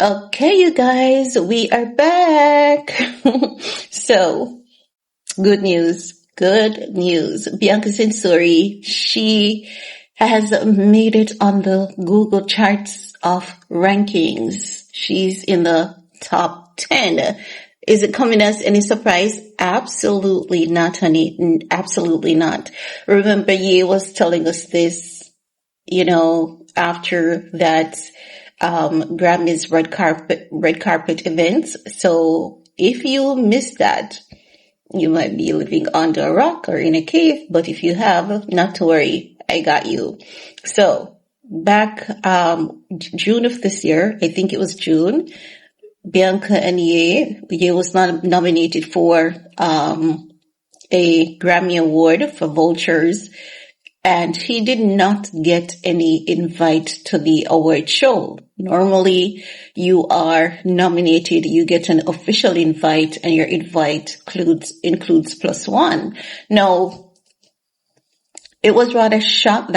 Okay, you guys, we are back. So, good news. Good news. Bianca Censori, she has made it on the Google charts of rankings. She's in the top 10. Is it coming as any surprise? Absolutely not, honey. Absolutely not. Remember, Ye was telling us this, after that Grammys red carpet events. So if you missed that, you might be living under a rock or in a cave, but if you have, not to worry, I got you. So back June of this year, I think it was June, Bianca and Ye was not nominated for a Grammy Award for Vultures, and he did not get any invite to the award show. Normally, you are nominated, you get an official invite, and your invite includes +1. Now, it was rather shocking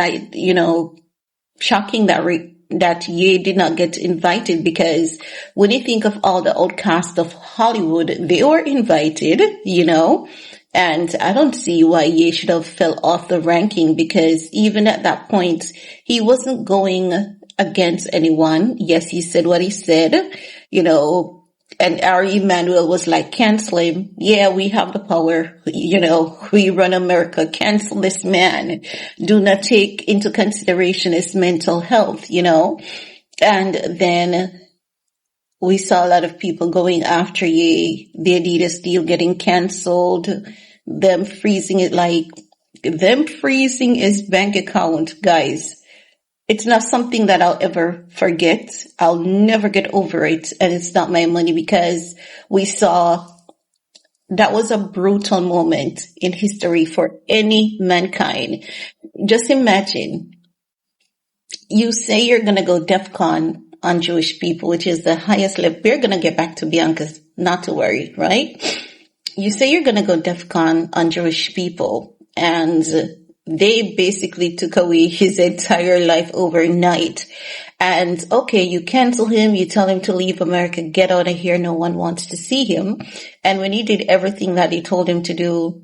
that Ye did not get invited, because when you think of all the outcasts of Hollywood, they were invited, and I don't see why Ye should have fell off the ranking, because even at that point, he wasn't going against anyone. Yes, he said what he said, and Ari Emanuel was like, cancel him. Yeah, we have the power. We run America. Cancel this man. Do not take into consideration his mental health, And then we saw a lot of people going after Ye, the Adidas deal getting canceled, them freezing his bank account, guys. It's not something that I'll ever forget. I'll never get over it. And it's not my money, because we saw that was a brutal moment in history for any mankind. Just imagine, you say you're going to go DEFCON on Jewish people, which is the highest level. We're going to get back to Bianca's, not to worry, right? You say you're going to go DEFCON on Jewish people, and they basically took away his entire life overnight. And okay, you cancel him, you tell him to leave America, get out of here, no one wants to see him. And when he did everything that they told him to do,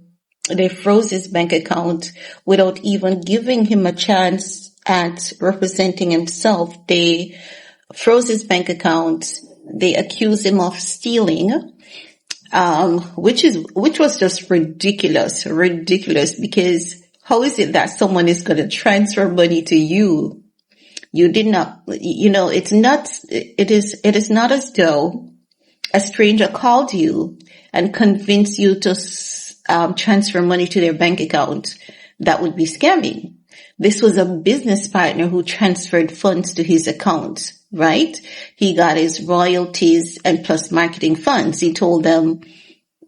they froze his bank account without even giving him a chance at representing himself. They froze his bank account. They accused him of stealing, which was just ridiculous, because how is it that someone is going to transfer money to you? You did not, it is not as though a stranger called you and convinced you to transfer money to their bank account. That would be scamming. This was a business partner who transferred funds to his account, right? He got his royalties and plus marketing funds. He told them,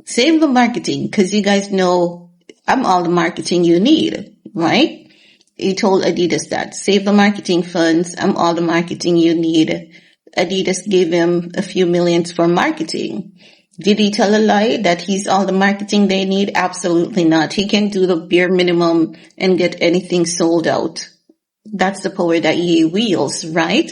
save the marketing, because you guys know I'm all the marketing you need, right? He told Adidas that, save the marketing funds, I'm all the marketing you need. Adidas gave him a few millions for marketing. Did he tell a lie that he's all the marketing they need? Absolutely not. He can do the bare minimum and get anything sold out. That's the power that he wields, right?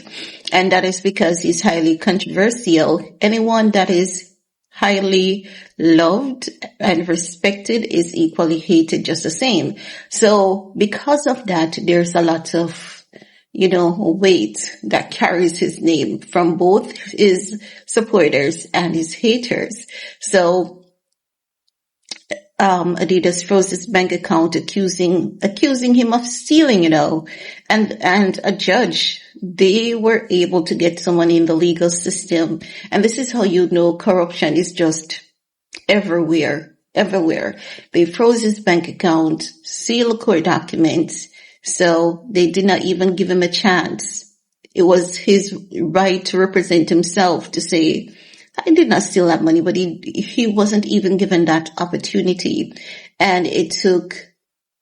And that is because he's highly controversial. Anyone that is highly loved and respected is equally hated just the same. So because of that, there's a lot of weight that carries his name from both his supporters and his haters. So, Adidas froze his bank account, accusing him of stealing, and a judge, they were able to get someone in the legal system. And this is how corruption is just everywhere. They froze his bank account, sealed court documents. So they did not even give him a chance. It was his right to represent himself, to say, I did not steal that money, but he wasn't even given that opportunity. And it took,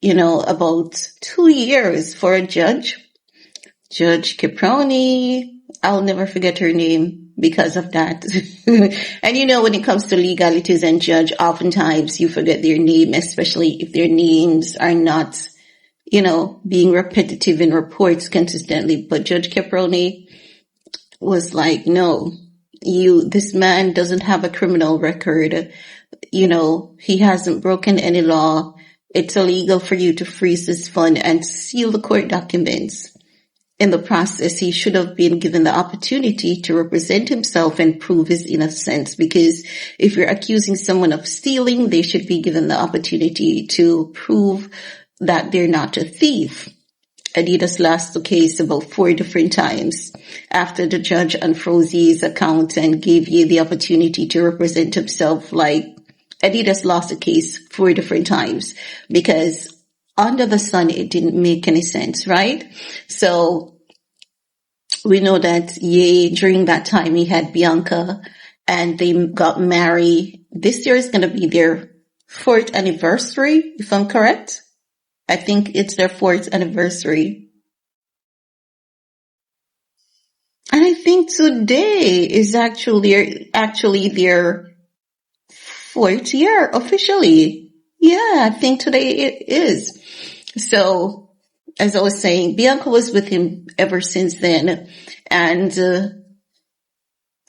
about 2 years for a Judge Caproni, I'll never forget her name because of that. And when it comes to legalities and judge, oftentimes you forget their name, especially if their names are not being repetitive in reports consistently. But Judge Caproni was like, no, this man doesn't have a criminal record. He hasn't broken any law. It's illegal for you to freeze his fund and seal the court documents. In the process, he should have been given the opportunity to represent himself and prove his innocence, because if you're accusing someone of stealing, they should be given the opportunity to prove that they're not a thief. Adidas lost the case about 4 different times after the judge unfroze Ye's account and gave Ye the opportunity to represent himself. Like, Adidas lost the case 4 different times because under the sun, it didn't make any sense, right? So we know that Ye, during that time, he had Bianca and they got married. This year is going to be their 4th anniversary, if I'm correct. I think it's their 4th anniversary. And I think today is actually their 4th year officially. Yeah, I think today it is. So, as I was saying, Bianca was with him ever since then. And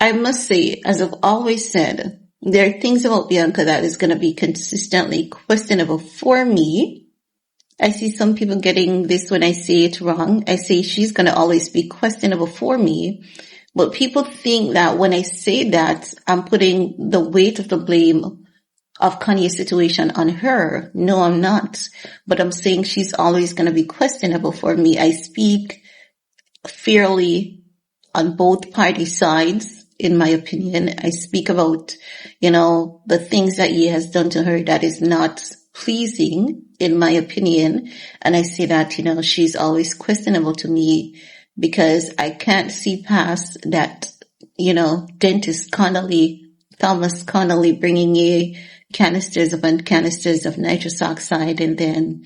I must say, as I've always said, there are things about Bianca that is going to be consistently questionable for me. I see some people getting this when I say it wrong. I say she's going to always be questionable for me. But people think that when I say that, I'm putting the weight of the blame of Kanye's situation on her. No, I'm not. But I'm saying she's always going to be questionable for me. I speak fairly on both party sides, in my opinion. I speak about, the things that he has done to her that is not pleasing, in my opinion. And I say that, she's always questionable to me because I can't see past that, dentist Thomas Connolly bringing a canisters upon canisters of nitrous oxide. And then,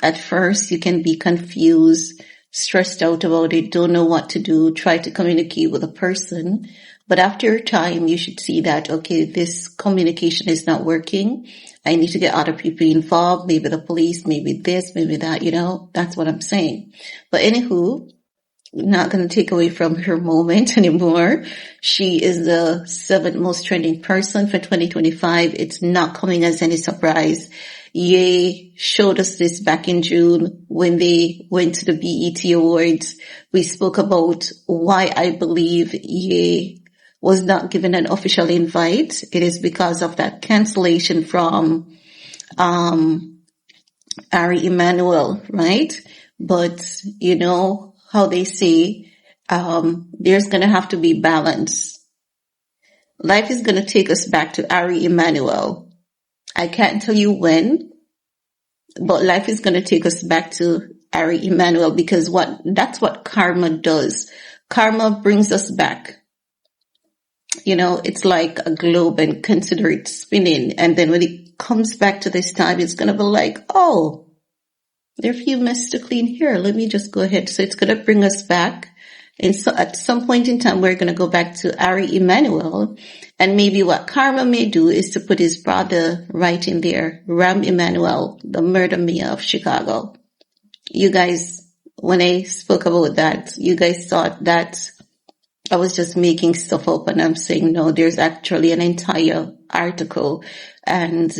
at first you can be confused, stressed out about it, don't know what to do, try to communicate with a person. But after a time, you should see that, okay, this communication is not working. I need to get other people involved, maybe the police, maybe this, maybe that, that's what I'm saying. But anywho, not going to take away from her moment anymore. She is the 7th most trending person for 2025. It's not coming as any surprise. Ye showed us this back in June when they went to the BET Awards. We spoke about why I believe Ye was not given an official invite. It is because of that cancellation from Ari Emanuel, right? But how they say, there's going to have to be balance. Life is going to take us back to Ari Emanuel. I can't tell you when, but life is going to take us back to Ari Emanuel because that's what karma does. Karma brings us back. It's like a globe and consider it spinning. And then when it comes back to this time, it's going to be like, oh, there are a few messes to clean here. Let me just go ahead. So it's going to bring us back. And so at some point in time, we're going to go back to Ari Emanuel. And maybe what karma may do is to put his brother right in there, Ram Emanuel, the murder mayor of Chicago. You guys, when I spoke about that, you guys thought that I was just making stuff up, and I'm saying, no, there's actually an entire article, and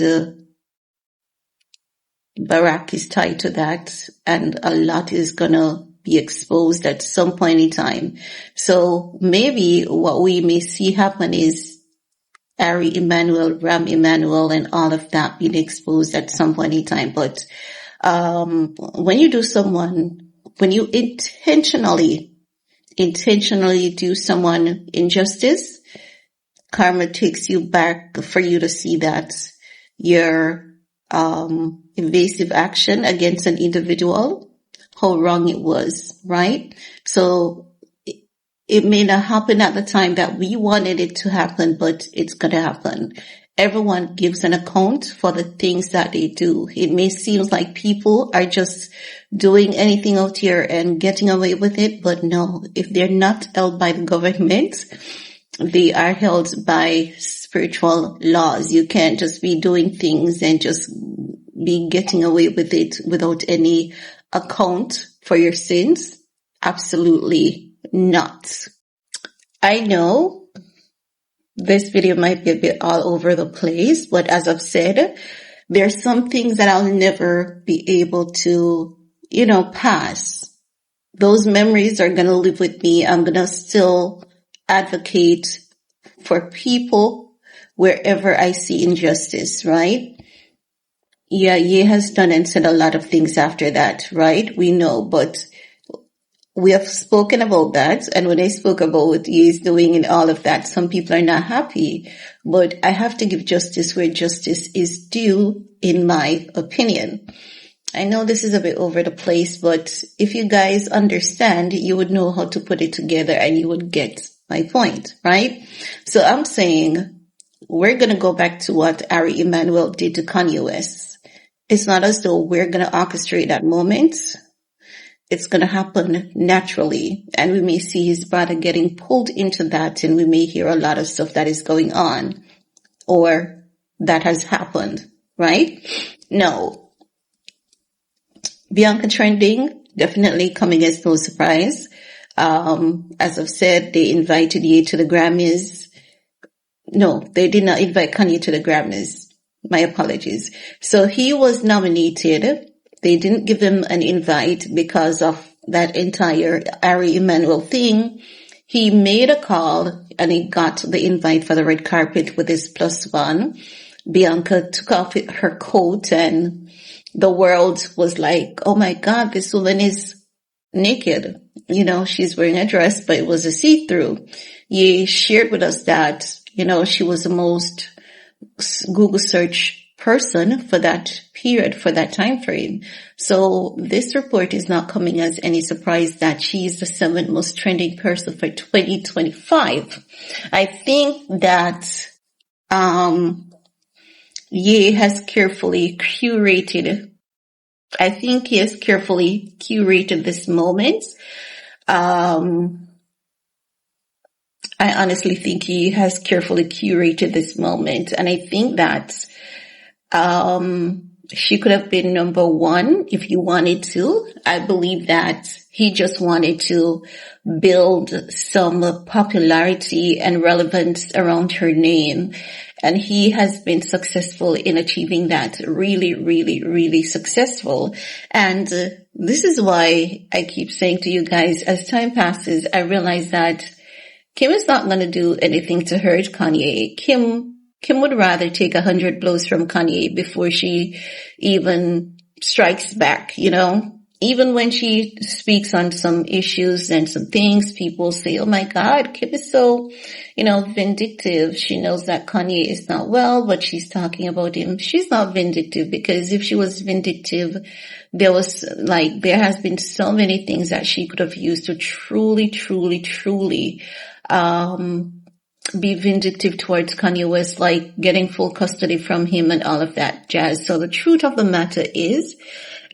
Barack is tied to that, and a lot is gonna be exposed at some point in time. So maybe what we may see happen is Ari Emanuel, Ram Emanuel, and all of that being exposed at some point in time. But when you intentionally do someone injustice, karma takes you back for you to see that your invasive action against an individual, how wrong it was, right? So it may not happen at the time that we wanted it to happen, but it's going to happen. Everyone gives an account for the things that they do. It may seem like people are just doing anything out here and getting away with it, but no, if they're not held by the government, they are held by spiritual laws. You can't just be doing things and just be getting away with it without any account for your sins. Absolutely not. I know this video might be a bit all over the place, but as I've said, there's some things that I'll never be able to, pass. Those memories are going to live with me. I'm going to still advocate for people wherever I see injustice, right? Yeah, Ye has done and said a lot of things after that, right? We know, but we have spoken about that. And when I spoke about Ye's doing and all of that, some people are not happy, but I have to give justice where justice is due, in my opinion. I know this is a bit over the place, but if you guys understand, you would know how to put it together and you would get my point, right? So I'm saying we're going to go back to what Ari Emanuel did to Kanye West. It's not as though we're going to orchestrate that moment. It's going to happen naturally, and we may see his brother getting pulled into that, and we may hear a lot of stuff that is going on or that has happened, right? No. Bianca trending, definitely coming as no surprise. As I've said, they invited Ye to the Grammys. No, they did not invite Kanye to the Grammys. My apologies. So he was nominated. They didn't give him an invite because of that entire Ari Emanuel thing. He made a call and he got the invite for the red carpet with his +1. Bianca took off her coat and the world was like, oh my God, this woman is naked. She's wearing a dress, but it was a see-through. Ye shared with us that, she was the most Google search person for that period, for that time frame. So this report is not coming as any surprise that she is the 7th most trending person for 2025. I think that Ye has carefully curated. I think he has carefully curated this moment. I honestly think he has carefully curated this moment, and I think that she could have been number 1 if he wanted to. I believe that he just wanted to build some popularity and relevance around her name. And he has been successful in achieving that. Really, really, really successful. And this is why I keep saying to you guys, as time passes, I realize that Kim is not going to do anything to hurt Kanye. Kim would rather take 100 blows from Kanye before she even strikes back, Even when she speaks on some issues and some things, people say, oh my God, Kim is so, vindictive. She knows that Kanye is not well, but she's talking about him. She's not vindictive, because if she was vindictive, there has been so many things that she could have used to truly, truly, truly, be vindictive towards Kanye West, like getting full custody from him and all of that jazz. So the truth of the matter is,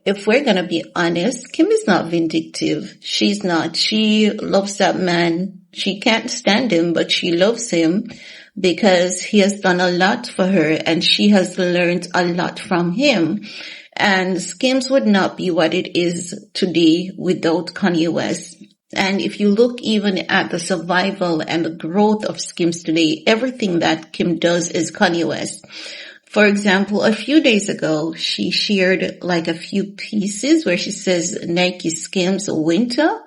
if we're going to be honest, Kim is not vindictive. She's not. She loves that man. She can't stand him, but she loves him because he has done a lot for her and she has learned a lot from him. And Skims would not be what it is today without Kanye West. And if you look even at the survival and the growth of Skims today, everything that Kim does is Kanye West. For example, a few days ago, she shared like a few pieces where she says Nike Skims Winter.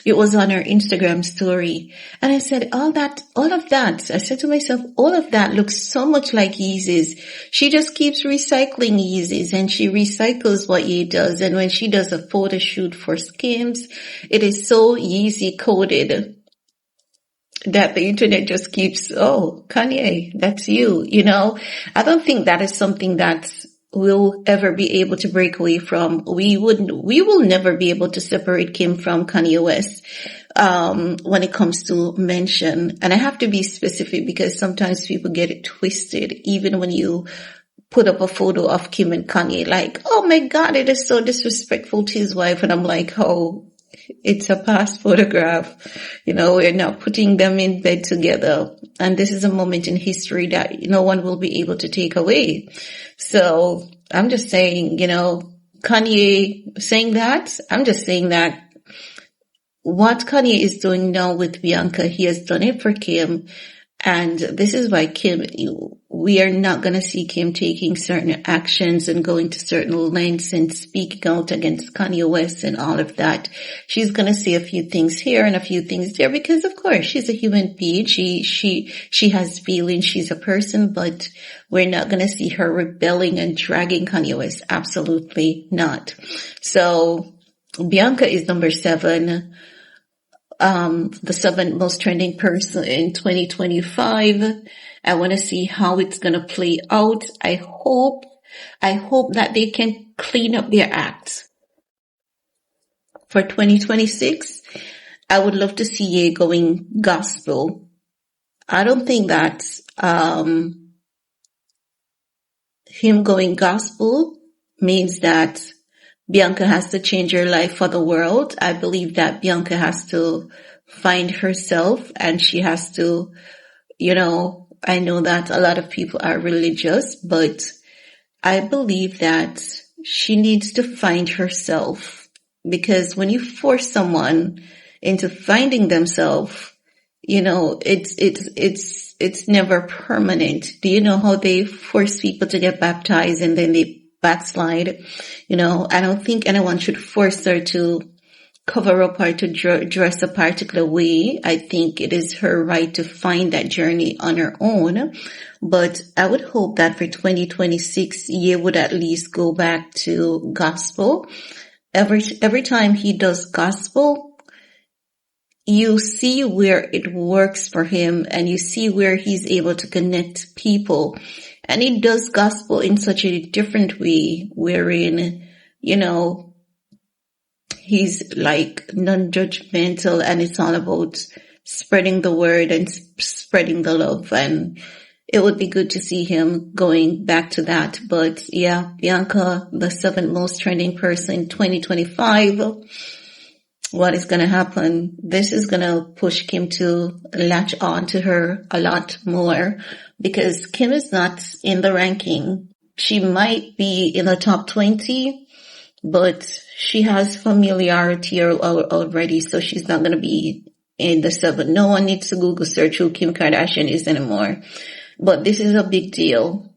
It was on her Instagram story. And I said, all of that, I said to myself, all of that looks so much like Yeezys. She just keeps recycling Yeezys and she recycles what Ye does. And when she does a photo shoot for Skims, it is so Yeezy coded that the internet just keeps, oh, Kanye, that's you, I don't think that is something that we'll ever be able to break away from. We will never be able to separate Kim from Kanye West, when it comes to mention. And I have to be specific because sometimes people get it twisted, even when you put up a photo of Kim and Kanye, like, oh my God, it is so disrespectful to his wife. And I'm like, oh, it's a past photograph. We're not putting them in bed together. And this is a moment in history that no one will be able to take away. So I'm just saying, Kanye saying that, I'm just saying that what Kanye is doing now with Bianca, he has done it for Kim. And this is why Kim, we are not going to see Kim taking certain actions and going to certain lengths and speaking out against Kanye West and all of that. She's going to say a few things here and a few things there because of course she's a human being. She has feelings. She's a person, but we're not going to see her rebelling and dragging Kanye West. Absolutely not. So Bianca is number 7. The 7th most trending person in 2025. I want to see how it's going to play out. I hope that they can clean up their act. For 2026, I would love to see Ye going gospel. I don't think that, him going gospel means that Bianca has to change her life for the world. I believe that Bianca has to find herself and she has to, I know that a lot of people are religious, but I believe that she needs to find herself because when you force someone into finding themselves, it's never permanent. Do you know how they force people to get baptized and then they backslide? I don't think anyone should force her to cover up or to dress a particular way. I think it is her right to find that journey on her own. But I would hope that for 2026, Ye would at least go back to gospel. Every time he does gospel, you see where it works for him and you see where he's able to connect people. And he does gospel in such a different way wherein, he's like non-judgmental and it's all about spreading the word and spreading the love. And it would be good to see him going back to that. But yeah, Bianca, the 7th most trending person in 2025. What is going to happen? This is going to push Kim to latch on to her a lot more because Kim is not in the ranking. She might be in the top 20, but she has familiarity already, so she's not going to be in the 7. No one needs to Google search who Kim Kardashian is anymore. But this is a big deal.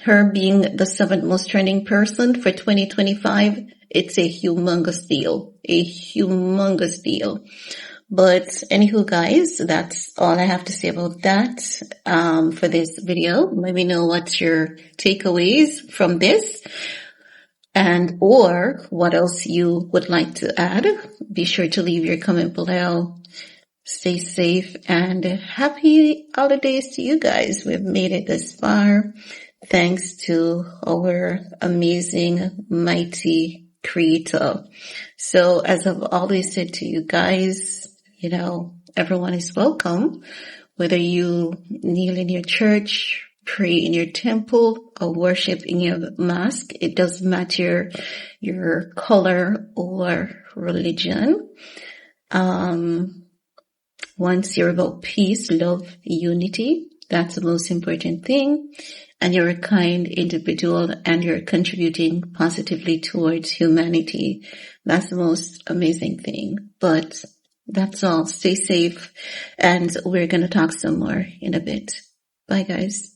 Her being the 7th most trending person for 2025, it's a humongous deal. A humongous deal. But anywho, guys, that's all I have to say about that for this video. Let me know what's your takeaways from this and or what else you would like to add. Be sure to leave your comment below. Stay safe and happy holidays to you guys. We've made it this far. Thanks to our amazing, mighty creator. So as I've always said to you guys, everyone is welcome. Whether you kneel in your church, pray in your temple, or worship in your mosque, it doesn't matter your color or religion. Once you're about peace, love, unity, that's the most important thing. And you're a kind individual and you're contributing positively towards humanity. That's the most amazing thing. But that's all. Stay safe. And we're going to talk some more in a bit. Bye, guys.